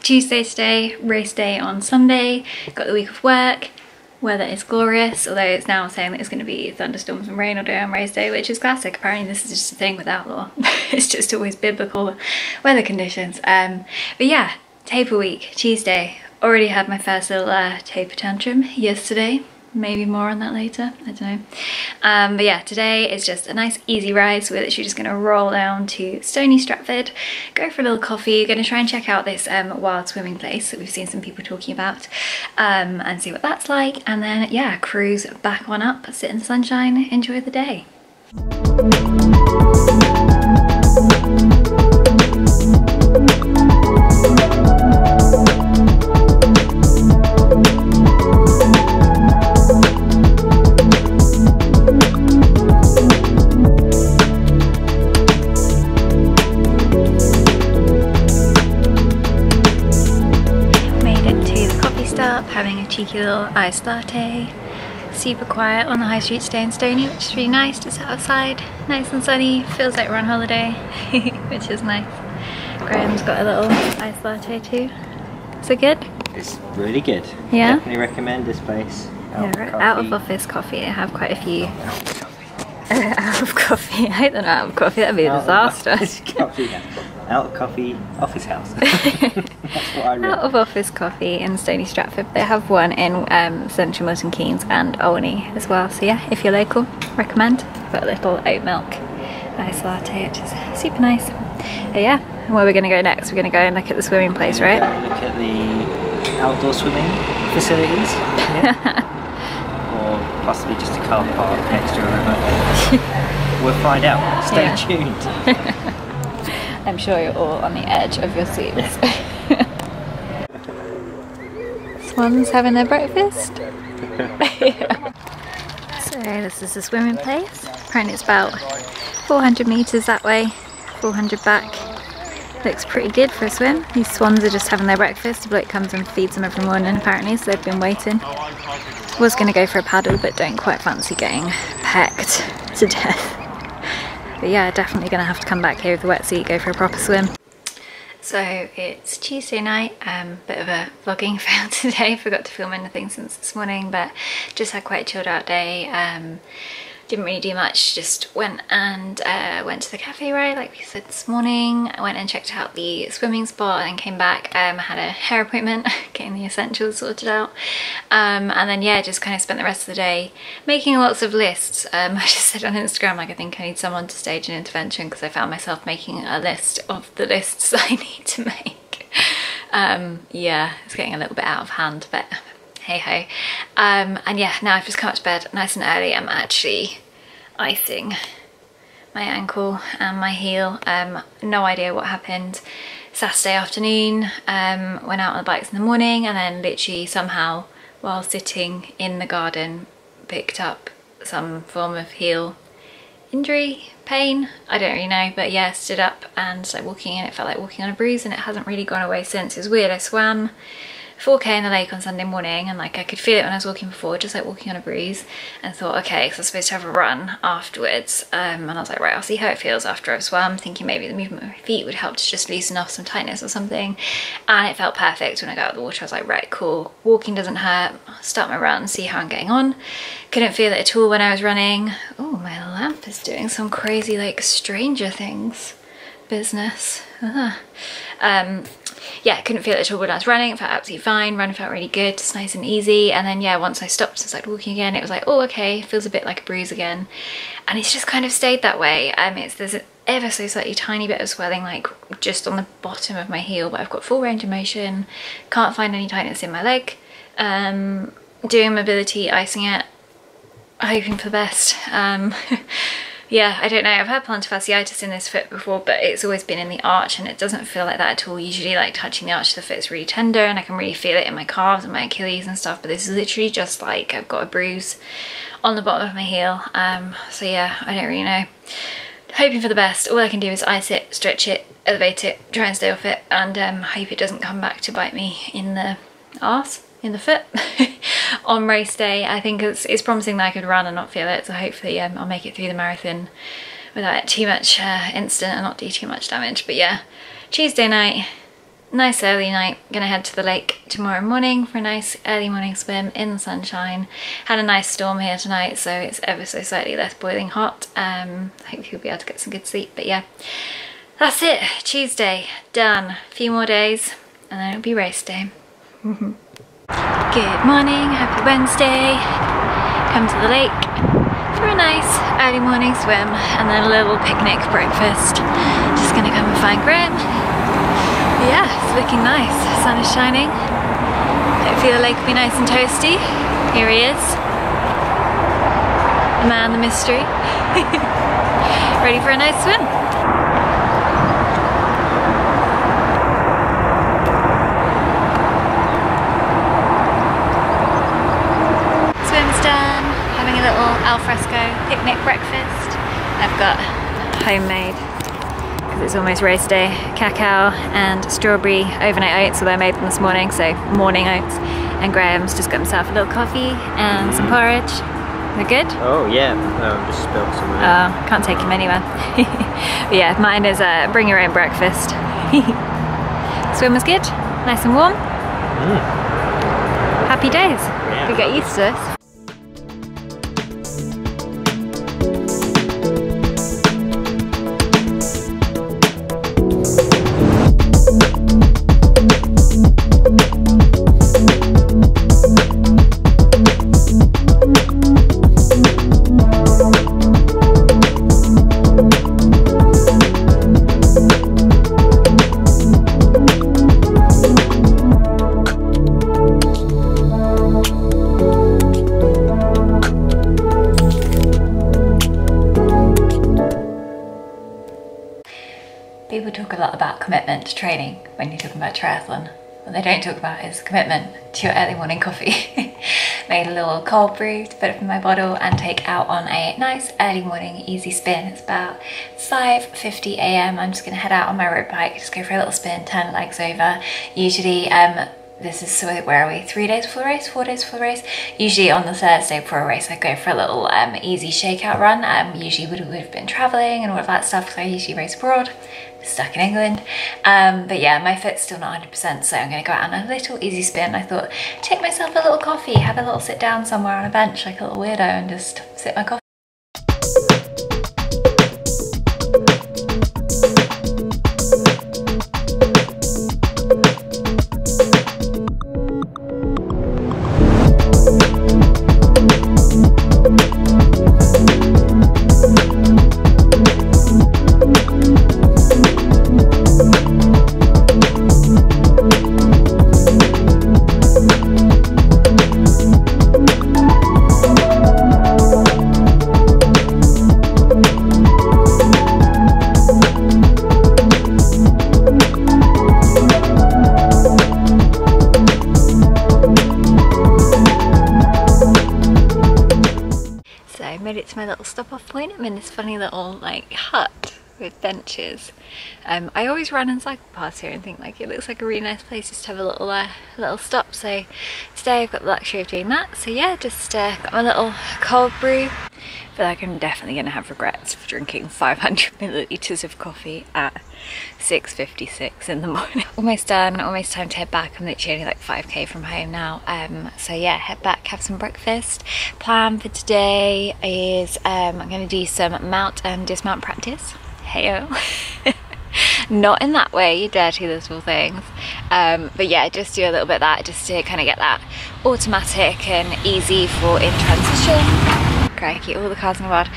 Tuesday today, race day on Sunday, got the week of work, weather is glorious, although it's now saying that it's going to be thunderstorms and rain all day on race day, which is classic. Apparently this is just a thing with Outlaw. It's just always biblical weather conditions. But yeah, taper week, Tuesday. Already had my first little taper tantrum yesterday. Maybe more on that later, I don't know. But yeah, today is just a nice easy ride, so we're literally just going to roll down to Stony Stratford, go for a little coffee, going to try and check out this wild swimming place that we've seen some people talking about, and see what that's like, and then yeah, cruise back on up, sit in the sunshine, enjoy the day. Having a cheeky little iced latte. Super quiet on the high street today in Stony, which is really nice to sit outside. Nice and sunny, feels like we're on holiday, which is nice. Graham's got a little iced latte too. Is it good? It's really good. Yeah? Definitely recommend this place. Out of office coffee. I have quite a few. Out of coffee. I hate that out of coffee, that'd be a disaster. Out of coffee, office house. That's what I read. Out of office coffee in Stony Stratford. They have one in Central Milton Keynes and Olney as well. So yeah, if you're local, recommend. Got a little oat milk iced latte, which is super nice. But yeah, where we're going to go next? We're going to go and look at the swimming place, right? Look at the outdoor swimming facilities. Yeah. Or possibly just a car park next to a river. We'll find out. Stay tuned. I'm sure you're all on the edge of your seats. Swans having their breakfast. So this is the swimming place. Apparently it's about 400 metres that way, 400 back. Looks pretty good for a swim. These swans are just having their breakfast. The bloke comes and feeds them every morning apparently, so they've been waiting. Was going to go for a paddle, but don't quite fancy getting pecked to death. But yeah, definitely going to have to come back here with the wetsuit, go for a proper swim. So it's Tuesday night, bit of a vlogging fail today. Forgot to film anything since this morning, but just had quite a chilled out day. Didn't really do much, just went to the cafe, right, like we said this morning. I went and checked out the swimming spot and came back, had a hair appointment, getting the essentials sorted out. And then yeah, just kind of spent the rest of the day making lots of lists. I just said on Instagram, like I think I need someone to stage an intervention because I found myself making a list of the lists I need to make. Yeah, it's getting a little bit out of hand, but hey ho. And yeah, now I've just come up to bed nice and early. I'm actually icing my ankle and my heel. No idea what happened. Saturday afternoon, went out on the bikes in the morning, and then literally somehow while sitting in the garden picked up some form of heel injury, pain, I don't really know, but yeah, stood up and started walking and it felt like walking on a bruise, and it hasn't really gone away since. It was weird. I swam 4k in the lake on Sunday morning, and like I could feel it when I was walking before, just like walking on a breeze, and thought okay, because I was supposed to have a run afterwards, and I was like right, I'll see how it feels after I've swum, thinking maybe the movement of my feet would help to just loosen off some tightness or something, and it felt perfect when I got out of the water. I was like right, cool, walking doesn't hurt, I'll start my run, see how I'm getting on. Couldn't feel it at all when I was running. Oh, my lamp is doing some crazy like Stranger Things business. Yeah, couldn't feel it at all when I was running. It felt absolutely fine. Run felt really good, just nice and easy. And then yeah, once I stopped and started walking again, it was like, oh okay, feels a bit like a bruise again. And it's just kind of stayed that way. There's an ever so slightly tiny bit of swelling like just on the bottom of my heel, but I've got full range of motion, can't find any tightness in my leg. Doing mobility, icing it, hoping for the best. yeah, I don't know, I've had plantar fasciitis in this foot before, but it's always been in the arch and it doesn't feel like that at all. Usually like touching the arch of the foot is really tender and I can really feel it in my calves and my Achilles and stuff, but this is literally just like I've got a bruise on the bottom of my heel. So yeah, I don't really know. Hoping for the best. All I can do is ice it, stretch it, elevate it, try and stay off it, and hope it doesn't come back to bite me in the arse, in the foot. On race day, I think it's promising that I could run and not feel it, so hopefully I'll make it through the marathon without too much incident and not do too much damage. But yeah, Tuesday night, nice early night. Gonna head to the lake tomorrow morning for a nice early morning swim in the sunshine. Had a nice storm here tonight, so it's ever so slightly less boiling hot. Hopefully we'll be able to get some good sleep, but yeah, that's it. Tuesday, done. A few more days and then it'll be race day. Good morning, happy Wednesday. Come to the lake for a nice early morning swim and then a little picnic breakfast. Just gonna come and find Graham. Yeah, it's looking nice. The sun is shining. Hopefully the lake will be nice and toasty. Here he is. The man, the mystery. Ready for a nice swim. Done, having a little alfresco picnic breakfast. I've got homemade, because it's almost race day, cacao and strawberry overnight oats, although I made them this morning, so morning oats. And Graham's just got himself a little coffee and some porridge. They're good? Oh yeah, just spilled some. Oh, can't take him anywhere. But yeah, mine is bring your own breakfast. Swim was good, nice and warm. Happy days. Yeah. We get used to this. People talk a lot about commitment to training when you're talking about triathlon. What they don't talk about is commitment to your early morning coffee. Made a little cold brew to put it in my bottle and take out on a nice early morning easy spin. It's about 5:50 a.m. I'm just gonna head out on my road bike, just go for a little spin, turn the legs over. Usually, this is, so where are we? 3 days before the race, 4 days before the race? Usually on the Thursday before a race, I go for a little easy shakeout run. Usually would have been traveling and all of that stuff, because I usually race abroad, stuck in England. But yeah, my foot's still not 100%, so I'm gonna go out on a little easy spin. I thought, take myself a little coffee, have a little sit down somewhere on a bench like a little weirdo and just sip my coffee. My little stop off point. I'm in this funny little like hut with benches. I always run and cycle past here and think like it looks like a really nice place just to have a little stop, so today I've got the luxury of doing that. So yeah, just got my little cold brew. But like I'm definitely gonna have regrets for drinking 500 milliliters of coffee at 6:56 in the morning. Almost done, almost time to head back. I'm literally only like 5k from home now. So yeah, head back, have some breakfast. Plan for today is I'm gonna do some mount and dismount practice. Heyo. Not in that way, you dirty little things. But yeah, just do a little bit of that just to kind of get that automatic and easy for in transition. Crikey, all the cars in the world.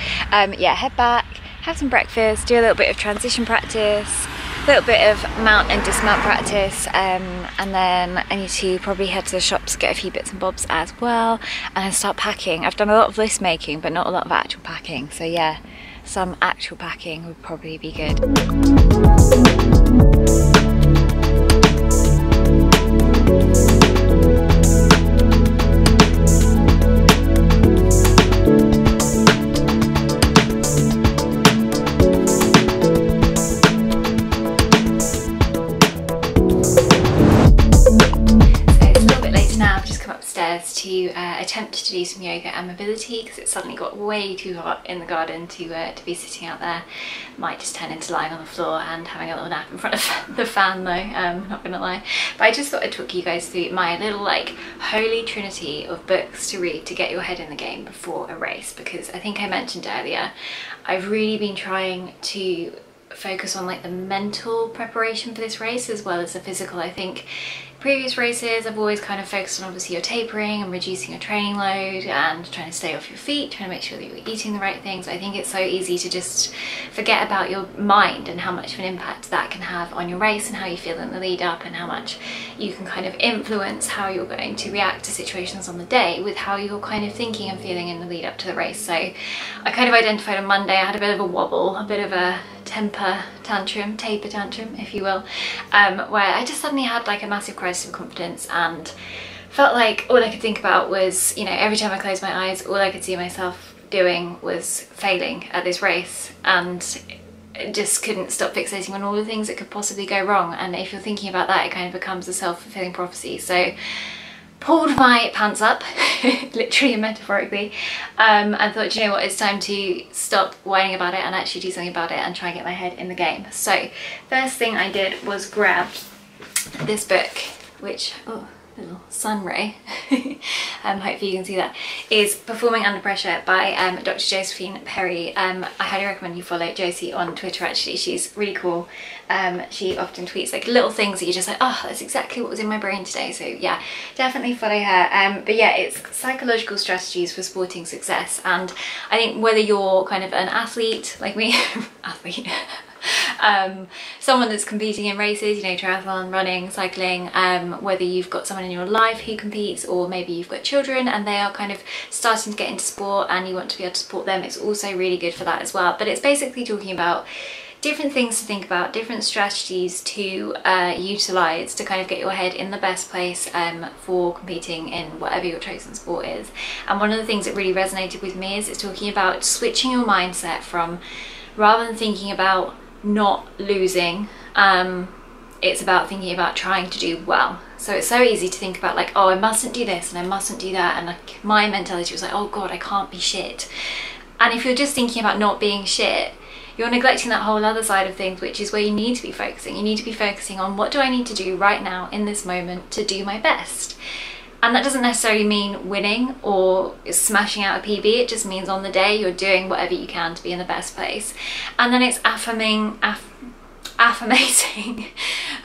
Yeah, head back, have some breakfast, do a little bit of transition practice, a little bit of mount and dismount practice, and then I need to probably head to the shops, get a few bits and bobs as well, and then start packing. I've done a lot of list making, but not a lot of actual packing. So yeah, some actual packing would probably be good. To attempt to do some yoga and mobility because it's suddenly got way too hot in the garden to be sitting out there. Might just turn into lying on the floor and having a little nap in front of the fan though, not gonna lie. But I just thought I'd talk you guys through my little like holy trinity of books to read to get your head in the game before a race, because I think I mentioned earlier I've really been trying to focus on like the mental preparation for this race as well as the physical. I think previous races I've always kind of focused on obviously your tapering and reducing your training load and trying to stay off your feet, trying to make sure that you're eating the right things. I think it's so easy to just forget about your mind and how much of an impact that can have on your race and how you feel in the lead up, and how much you can kind of influence how you're going to react to situations on the day with how you're kind of thinking and feeling in the lead up to the race. So I kind of identified on Monday I had a bit of a wobble, a bit of a taper tantrum if you will, where I just suddenly had like a massive crisis of confidence and felt like all I could think about was, you know, every time I closed my eyes all I could see myself doing was failing at this race, and just couldn't stop fixating on all the things that could possibly go wrong. And if you're thinking about that, it kind of becomes a self-fulfilling prophecy. So pulled my pants up, literally and metaphorically, and thought, you know what, it's time to stop whining about it and actually do something about it and try and get my head in the game. So first thing I did was grab this book, which, oh, little sun ray, hopefully you can see that, is Performing Under Pressure by Dr. Josephine Perry. I highly recommend you follow Josie on Twitter actually, she's really cool. She often tweets like little things that you're just like, oh, that's exactly what was in my brain today. So yeah, definitely follow her. But yeah, it's psychological strategies for sporting success. And I think whether you're kind of an athlete like me, someone that's competing in races, you know, triathlon, running, cycling, whether you've got someone in your life who competes, or maybe you've got children and they are kind of starting to get into sport and you want to be able to support them, it's also really good for that as well. But it's basically talking about different things to think about, different strategies to utilise to kind of get your head in the best place for competing in whatever your chosen sport is. And one of the things that really resonated with me is it's talking about switching your mindset from, rather than thinking about not losing, it's about thinking about trying to do well. So it's so easy to think about like, oh, I mustn't do this and I mustn't do that, and like my mentality was like, oh god, I can't be shit. And if you're just thinking about not being shit, you're neglecting that whole other side of things, which is where you need to be focusing. You need to be focusing on, what do I need to do right now in this moment to do my best? And that doesn't necessarily mean winning or smashing out a PB, it just means on the day you're doing whatever you can to be in the best place. And then it's affirmating,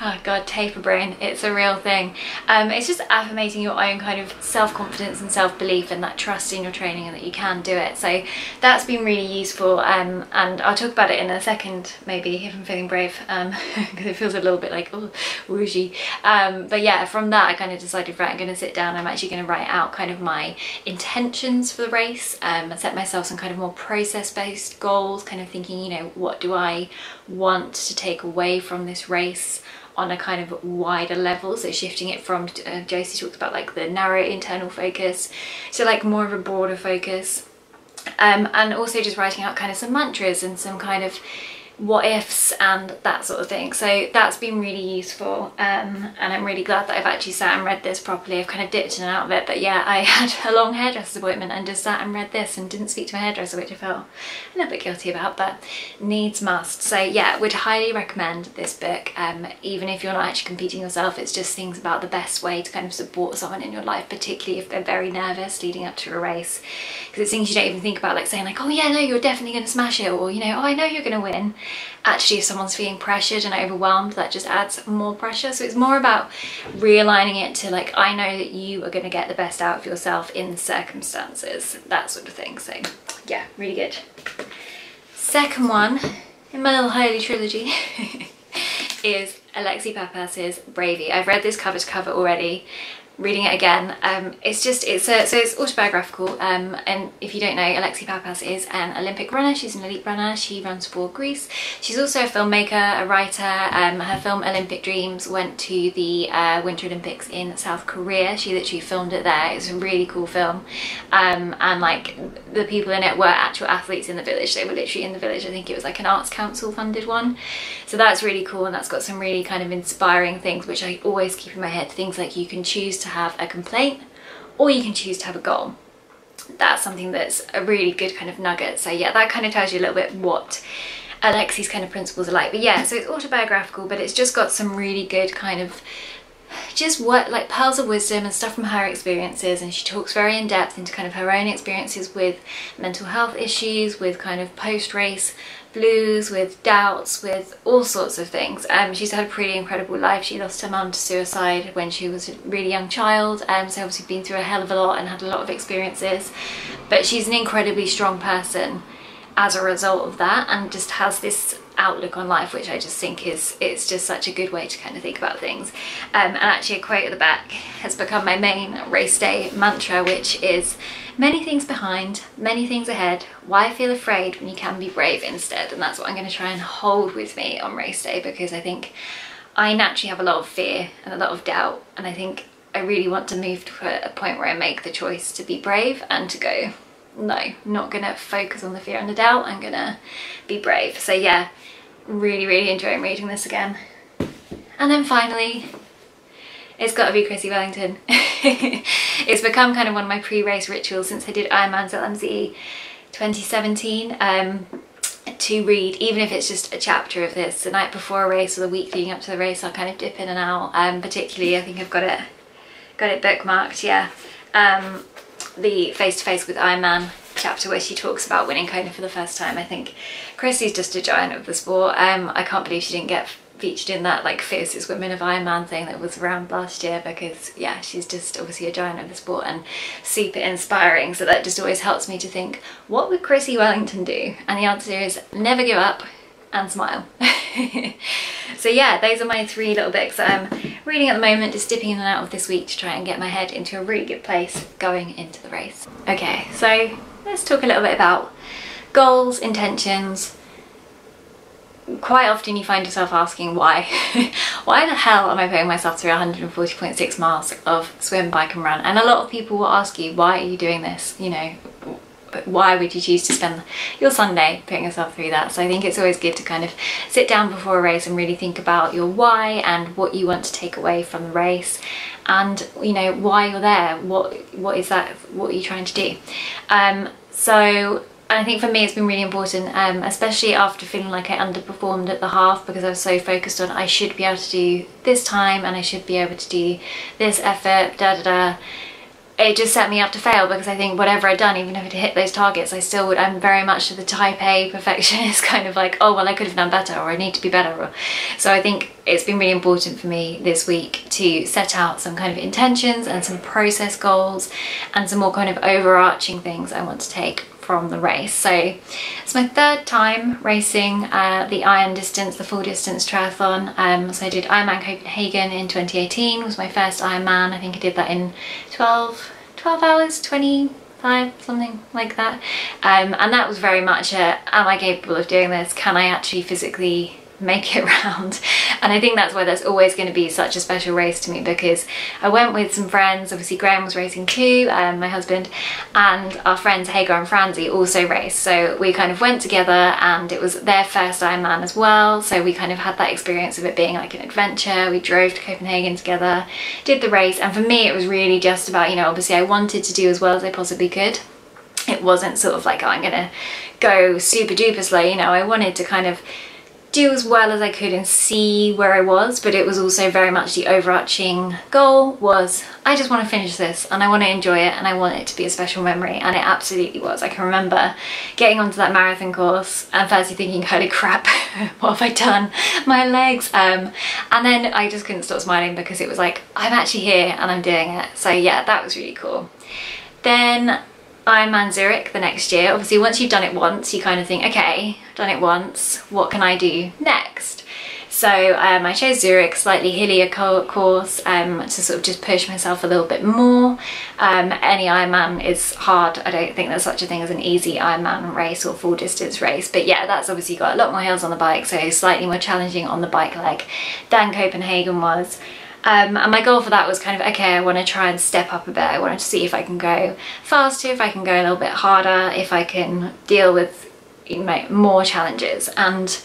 oh god, taper brain, it's a real thing. It's just affirmating your own kind of self-confidence and self-belief and that trust in your training and that you can do it. So that's been really useful, and I'll talk about it in a second maybe if I'm feeling brave, because it feels a little bit like, oh, whooshy. But yeah, from that I kind of decided, right, I'm going to sit down, I'm actually going to write out kind of my intentions for the race, and set myself some kind of more process-based goals, kind of thinking, you know, what do I want to take away from this race on a kind of wider level. So shifting it from, Josie talks about like the narrow internal focus, so like more of a broader focus, and also just writing out kind of some mantras and some kind of what ifs and that sort of thing. So that's been really useful, and I'm really glad that I've actually sat and read this properly. I've kind of dipped in and out of it, but yeah, I had a long hairdresser's appointment and just sat and read this and didn't speak to my hairdresser, which I felt a little bit guilty about, but needs must. So yeah, would highly recommend this book, even if you're not actually competing yourself. It's just things about the best way to kind of support someone in your life, particularly if they're very nervous leading up to a race, because it's things you don't even think about, like saying like, oh yeah, no, you're definitely going to smash it, or you know, oh, I know you're going to win. Actually, if someone's feeling pressured and overwhelmed, that just adds more pressure. So it's more about realigning it to like, I know that you are going to get the best out of yourself in the circumstances, that sort of thing. So yeah, really good. Second one in my little holy trilogy is Alexi Papas's Bravey. I've read this cover to cover already. Reading it again, it's autobiographical, and if you don't know, Alexi Papas is an Olympic runner. She's an elite runner. She runs for Greece. She's also a filmmaker, a writer. Her film Olympic Dreams went to the Winter Olympics in South Korea. She literally filmed it there. It's a really cool film, and like the people in it were actual athletes in the village. They were literally in the village. I think it was like an Arts Council funded one, so that's really cool, and that's got some really kind of inspiring things which I always keep in my head. Things like you can choose to have a complaint or you can choose to have a goal. That's something that's a really good kind of nugget. So yeah, that kind of tells you a little bit what Alexi's kind of principles are like. But yeah, so it's autobiographical, but it's just got some really good kind of just what like pearls of wisdom and stuff from her experiences, and she talks very in depth into kind of her own experiences with mental health issues, with kind of post-race blues, with doubts, with all sorts of things. She's had a pretty incredible life. She lost her mum to suicide when she was a really young child, so obviously been through a hell of a lot and had a lot of experiences, but she's an incredibly strong person as a result of that, and just has this outlook on life which I just think it's just such a good way to kind of think about things. And actually a quote at the back has become my main race day mantra, which is many things behind, many things ahead, why feel afraid when you can be brave instead. And that's what I'm going to try and hold with me on race day, because I think I naturally have a lot of fear and a lot of doubt, and I think I really want to move to a point where I make the choice to be brave and to go, no, I'm not gonna focus on the fear and the doubt, I'm gonna be brave. So yeah, really enjoying reading this again. And then finally, it's got to be Chrissie Wellington. It's become kind of one of my pre-race rituals since I did Ironman LMZ 2017, to read, even if it's just a chapter of this the night before a race or the week leading up to the race. I'll kind of dip in and out. Particularly, I think I've got it bookmarked, yeah. The Face to Face with Ironman chapter where she talks about winning Kona for the first time. I think Chrissie's just a giant of the sport. I can't believe she didn't get featured in that like Fiercest Women of Ironman thing that was around last year, because yeah, she's just obviously a giant of the sport and super inspiring. So that just always helps me to think, what would Chrissie Wellington do? And the answer is never give up and smile. So yeah, those are my 3 little books that I'm reading at the moment, just dipping in and out of this week to try and get my head into a really good place going into the race. Okay, so let's talk a little bit about goals, intentions. Quite often you find yourself asking why. Why the hell am I putting myself through 140.6 miles of swim, bike and run? And a lot of people will ask you, why are you doing this? You know, why would you choose to spend your Sunday putting yourself through that? So I think it's always good to kind of sit down before a race and really think about your why and what you want to take away from the race, and you know, why you're there. What is that? What are you trying to do? So I think for me it's been really important, especially after feeling like I underperformed at the half, because I was so focused on I should be able to do this time and I should be able to do this effort, It just set me up to fail, because I think whatever I'd done, even if I'd hit those targets, I still would. I'm very much the type A perfectionist, kind of like, oh well, I could have done better, or I need to be better. So I think it's been really important for me this week to set out some kind of intentions and some process goals and some more kind of overarching things I want to take from the race. So it's my 3rd time racing the Iron distance, the full distance triathlon. So I did Ironman Copenhagen in 2018, was my first Ironman. I think I did that in 12 hours, 25, something like that. And that was very much a, am I capable of doing this? Can I actually physically make it round? And I think that's why that's always going to be such a special race to me, because I went with some friends. Obviously Graham was racing too, my husband, and our friends Hagar and Franzi also raced, so we kind of went together, and it was their first Ironman as well, so we kind of had that experience of it being like an adventure. We drove to Copenhagen together, did the race, and for me it was really just about, you know, obviously I wanted to do as well as I possibly could. It wasn't sort of like, oh, I'm gonna go super duper slow, you know. I wanted to kind of do as well as I could and see where I was, but it was also very much the overarching goal was, I just want to finish this and I want to enjoy it and I want it to be a special memory, and it absolutely was. I can remember getting onto that marathon course and firstly thinking, holy crap, what have I done? My legs. And then I just couldn't stop smiling, because it was like, I'm actually here and I'm doing it. So yeah, that was really cool. Then Ironman Zurich the next year. Obviously once you've done it once, you kind of think, okay, I've done it once, what can I do next? So I chose Zurich, slightly hillier course, to sort of just push myself a little bit more. Any Ironman is hard. I don't think there's such a thing as an easy Ironman race or full distance race, but yeah, that's obviously got a lot more hills on the bike, so slightly more challenging on the bike leg than Copenhagen was. And my goal for that was kind of, okay, I want to try and step up a bit. I wanted to see if I can go faster, if I can go a little bit harder, if I can deal with, you know, more challenges. And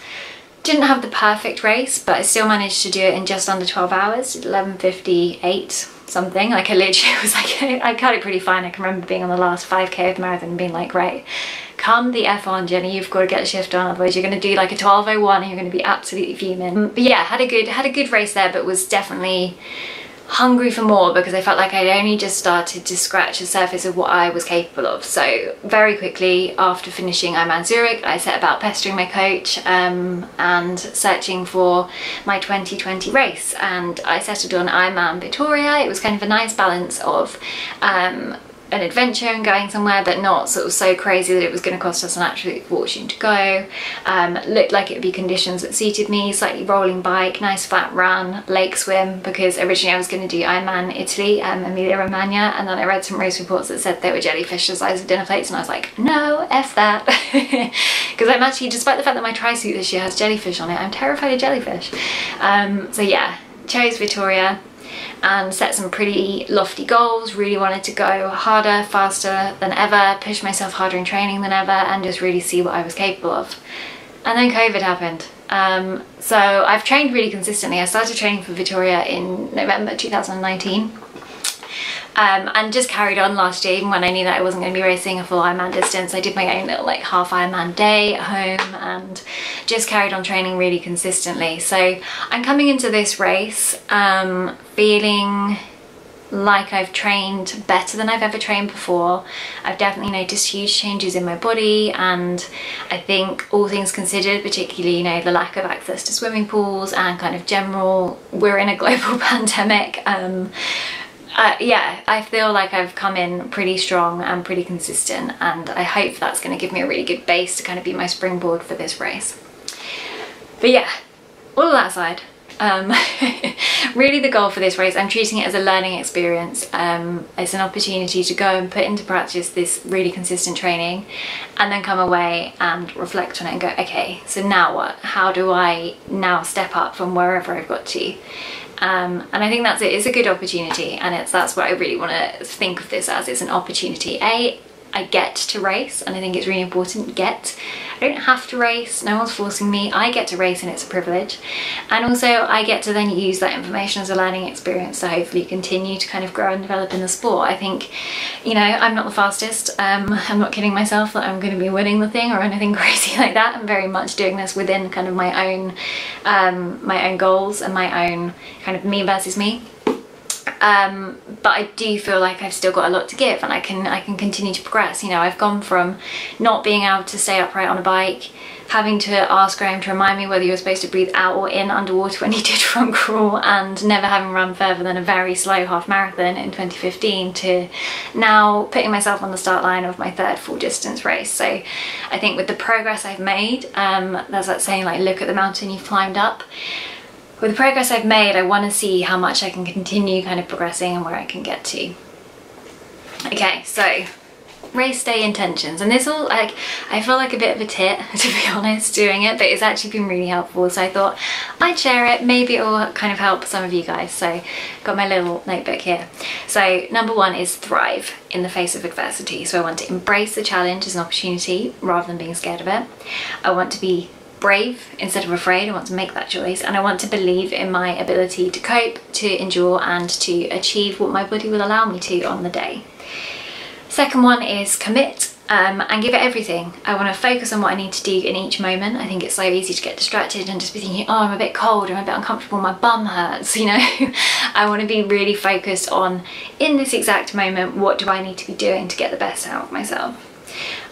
didn't have the perfect race, but I still managed to do it in just under 12 hours, 11:58 something. Like I literally was like, I cut it pretty fine. I can remember being on the last 5k of the marathon and being like, right, come the F on, Jenny, you've got to get the shift on, otherwise you're going to do like a 12:01 and you're going to be absolutely fuming. But yeah, had a good race there, but was definitely hungry for more because I felt like I'd only just started to scratch the surface of what I was capable of. So very quickly after finishing Ironman Zurich, I set about pestering my coach and searching for my 2020 race, and I settled on Ironman Victoria. It was kind of a nice balance of an adventure and going somewhere, but not sort of so crazy that it was going to cost us an absolute fortune to go. Looked like it would be conditions that suited me, slightly rolling bike, nice flat run, lake swim, because originally I was going to do Ironman Italy, Emilia Romagna, and then I read some race reports that said there were jellyfish the size of dinner plates, and I was like, no, F that. Because I'm actually, despite the fact that my tri-suit this year has jellyfish on it, I'm terrified of jellyfish. So yeah, chose Victoria and set some pretty lofty goals. Really wanted to go harder, faster than ever, push myself harder in training than ever, and just really see what I was capable of. And then COVID happened. So I've trained really consistently. I started training for Victoria in November 2019. And just carried on last year, even when I knew that I wasn't going to be racing a full Ironman distance. I did my own little like half Ironman day at home and just carried on training really consistently. So I'm coming into this race feeling like I've trained better than I've ever trained before. I've definitely noticed huge changes in my body, and I think all things considered, particularly, you know, the lack of access to swimming pools and kind of general, we're in a global pandemic, yeah, I feel like I've come in pretty strong and pretty consistent, and I hope that's going to give me a really good base to kind of be my springboard for this race. But yeah, all of that aside, really the goal for this race, I'm treating it as a learning experience. It's an opportunity to go and put into practice this really consistent training and then come away and reflect on it and go, okay, so now what? How do I now step up from wherever I've got to? And I think that's it. It's a good opportunity, and that's what I really want to think of this as. It's an opportunity. I get to race, and I think it's really important. I don't have to race, no one's forcing me. I get to race, and it's a privilege. And also I get to then use that information as a learning experience to hopefully continue to kind of grow and develop in the sport. I think, you know, I'm not the fastest. I'm not kidding myself that I'm going to be winning the thing or anything crazy like that. I'm very much doing this within kind of my own goals and my own kind of me versus me. But I do feel like I've still got a lot to give, and I can continue to progress. You know, I've gone from not being able to stay upright on a bike, having to ask Graham to remind me whether you were supposed to breathe out or in underwater when you did front crawl, and never having run further than a very slow half marathon in 2015, to now putting myself on the start line of my third full distance race. So I think with the progress I've made, there's that saying like, look at the mountain you've climbed up. With the progress I've made, I want to see how much I can continue kind of progressing and where I can get to. Okay, so race day intentions, and this all, like, I feel like a bit of a tit, to be honest, doing it, but it's actually been really helpful, so I thought I'd share it. Maybe it will kind of help some of you guys. So got my little notebook here. So number one is thrive in the face of adversity. So I want to embrace the challenge as an opportunity rather than being scared of it. I want to be brave instead of afraid. I want to make that choice, and I want to believe in my ability to cope, to endure, and to achieve what my body will allow me to on the day. Second one is commit and give it everything. I want to focus on what I need to do in each moment. I think it's so easy to get distracted and just be thinking, oh, I'm a bit cold, I'm a bit uncomfortable, my bum hurts, you know. I want to be really focused on, in this exact moment, what do I need to be doing to get the best out of myself.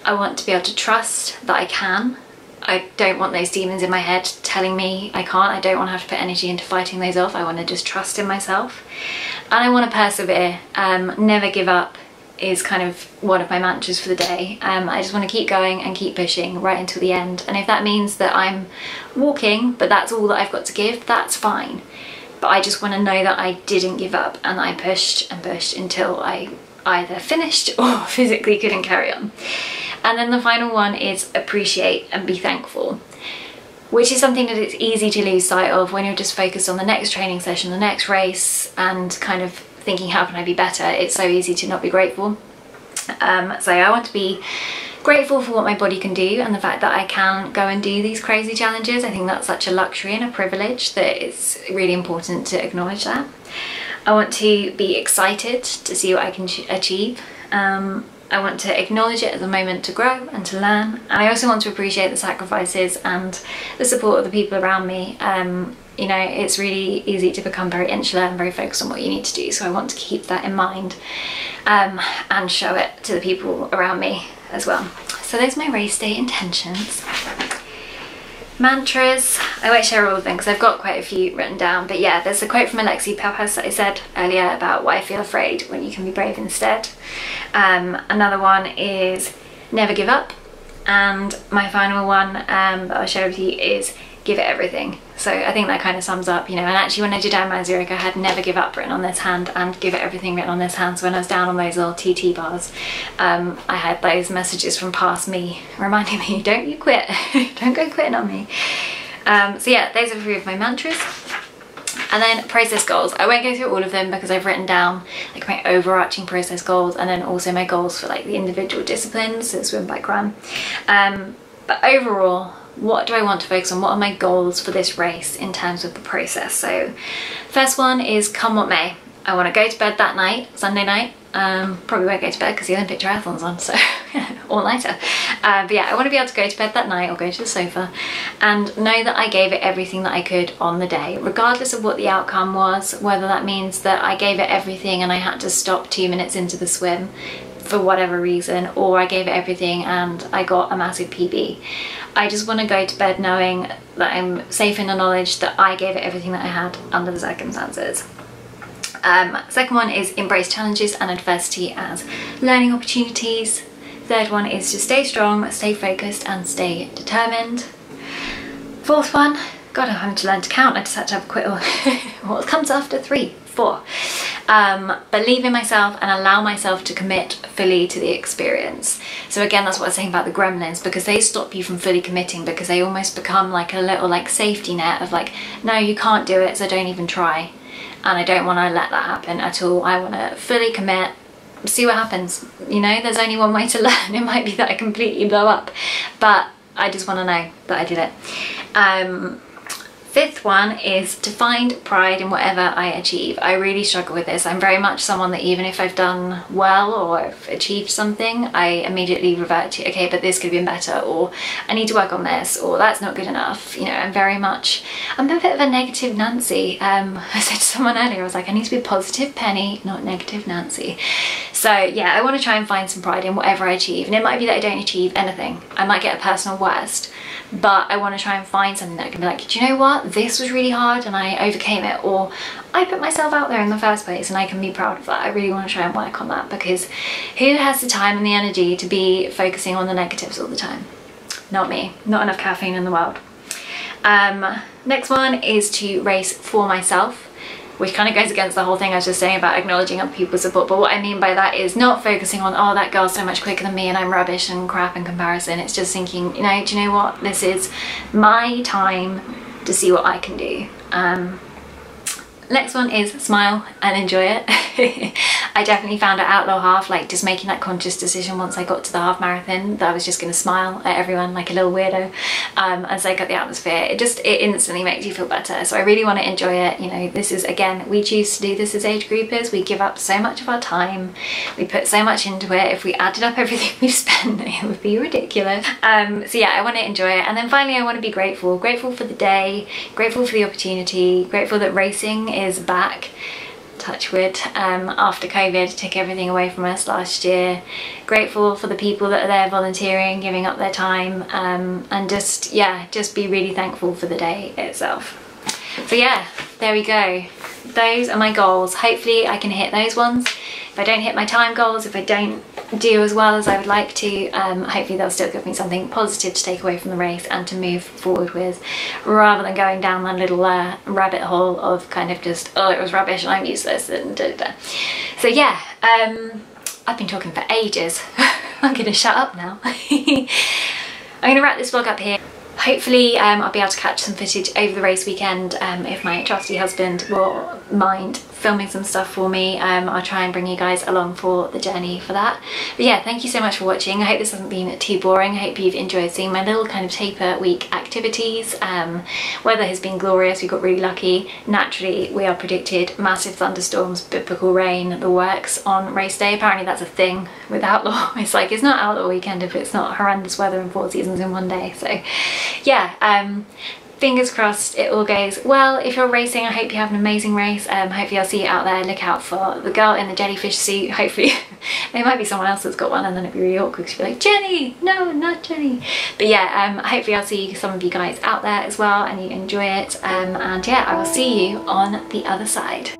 I want to be able to trust that I can. I don't want those demons in my head telling me I can't. I don't want to have to put energy into fighting those off. I want to just trust in myself. And I want to persevere, never give up, is kind of one of my mantras for the day. I just want to keep going and keep pushing right until the end, and if that means that I'm walking but that's all that I've got to give, that's fine. But I just want to know that I didn't give up and I pushed and pushed until I either finished or physically couldn't carry on. And then the final one is appreciate and be thankful, which is something that it's easy to lose sight of when you're just focused on the next training session, the next race, and kind of thinking, how can I be better? It's so easy to not be grateful. So I want to be grateful for what my body can do and the fact that I can go and do these crazy challenges. I think that's such a luxury and a privilege that it's really important to acknowledge that. I want to be excited to see what I can achieve. I want to acknowledge it as a moment to grow and to learn. And I also want to appreciate the sacrifices and the support of the people around me. You know, it's really easy to become very insular and very focused on what you need to do. So I want to keep that in mind and show it to the people around me as well. So those are my race day intentions. Mantras, I won't share all of them because I've got quite a few written down, but yeah, there's a quote from Alexi Pappas that I said earlier about why I feel afraid when you can be brave instead. Another one is never give up, and my final one that I'll share with you is give it everything. So I think that kind of sums up, you know, and actually when I did Ironman Zurich I had never give up written on this hand and give it everything written on this hand. So when I was down on those little TT bars, I had those messages from past me reminding me, don't you quit, don't go quitting on me. So yeah, those are 3 of my mantras. And then process goals. I won't go through all of them because I've written down like my overarching process goals and then also my goals for like the individual disciplines, so swim, bike, run. But overall, what do I want to focus on? What are my goals for this race in terms of the process? So first one is come what may. I want to go to bed that night, Sunday night. Probably won't go to bed because the Olympic triathlon's on, so all nighter. But yeah, I want to be able to go to bed that night or go to the sofa and know that I gave it everything that I could on the day, regardless of what the outcome was, whether that means that I gave it everything and I had to stop 2 minutes into the swim for whatever reason, or I gave it everything and I got a massive PB. I just want to go to bed knowing that I'm safe in the knowledge that I gave it everything that I had under the circumstances. Second one is embrace challenges and adversity as learning opportunities. Third one is to stay strong, stay focused and stay determined. Fourth one, God, I'm having to learn to count. I just had to have a quick what comes after 3, 4. Believe in myself and allow myself to commit fully to the experience. So again, that's what I was saying about the gremlins, because they stop you from fully committing because they almost become like a little like safety net of like, no, you can't do it, so don't even try. And I don't want to let that happen at all. I want to fully commit, see what happens. You know, there's only one way to learn. It might be that I completely blow up, but I just want to know that I did it. Fifth one is to find pride in whatever I achieve. I really struggle with this. I'm very much someone that even if I've done well or I've achieved something, I immediately revert to, okay, but this could have been better, or I need to work on this, or that's not good enough. You know, I'm a bit of a negative Nancy. I said to someone earlier, I was like, I need to be positive Penny, not negative Nancy. So yeah, I want to try and find some pride in whatever I achieve. And it might be that I don't achieve anything. I might get a personal worst, but I want to try and find something that I can be like, do you know what? This was really hard and I overcame it, or I put myself out there in the first place and I can be proud of that. I really want to try and work on that, because who has the time and the energy to be focusing on the negatives all the time? Not me. Not enough caffeine in the world. Next one is to race for myself, which kind of goes against the whole thing I was just saying about acknowledging other people's support. But what I mean by that is not focusing on, oh, that girl's so much quicker than me and I'm rubbish and crap in comparison. It's just thinking, you know, do you know what? This is my time to see what I can do. Next one is smile and enjoy it. I definitely found at Outlaw half, like just making that conscious decision once I got to the half marathon, that I was just going to smile at everyone like a little weirdo as I got the atmosphere. It instantly makes you feel better. So I really want to enjoy it. You know, this is, again, we choose to do this as age groupers. We give up so much of our time. We put so much into it. If we added up everything we've spent, it would be ridiculous. So yeah, I want to enjoy it. And then finally, I want to be grateful. Grateful for the day, grateful for the opportunity, grateful that racing is back, touch wood, after COVID took everything away from us last year. Grateful for the people that are there volunteering, giving up their time, and just be really thankful for the day itself. So yeah, there we go. Those are my goals. Hopefully I can hit those ones. If I don't hit my time goals, if I don't do as well as I would like to, hopefully they'll still give me something positive to take away from the race and to move forward with, rather than going down that little rabbit hole of kind of just, oh, it was rubbish and I'm useless and da da da. So yeah, I've been talking for ages. I'm gonna shut up now. I'm gonna wrap this vlog up here. Hopefully I'll be able to catch some footage over the race weekend if my trusty husband will mind filming some stuff for me. I'll try and bring you guys along for the journey for that. But yeah, thank you so much for watching. I hope this hasn't been too boring. I hope you've enjoyed seeing my little kind of taper week activities. Weather has been glorious. We got really lucky. Naturally, we are predicted massive thunderstorms, biblical rain, the works on race day. Apparently that's a thing with Outlaw. It's like, it's not Outlaw weekend if it's not horrendous weather and 4 seasons in one day. So yeah, fingers crossed it all goes well. If you're racing, I hope you have an amazing race. Hopefully I'll see you out there. Look out for the girl in the jellyfish suit. Hopefully there might be someone else that's got one, and then it'd be really awkward because you'd be like, Jenny, no, not Jenny. But yeah, hopefully I'll see some of you guys out there as well and you enjoy it. And yeah, I will see you on the other side.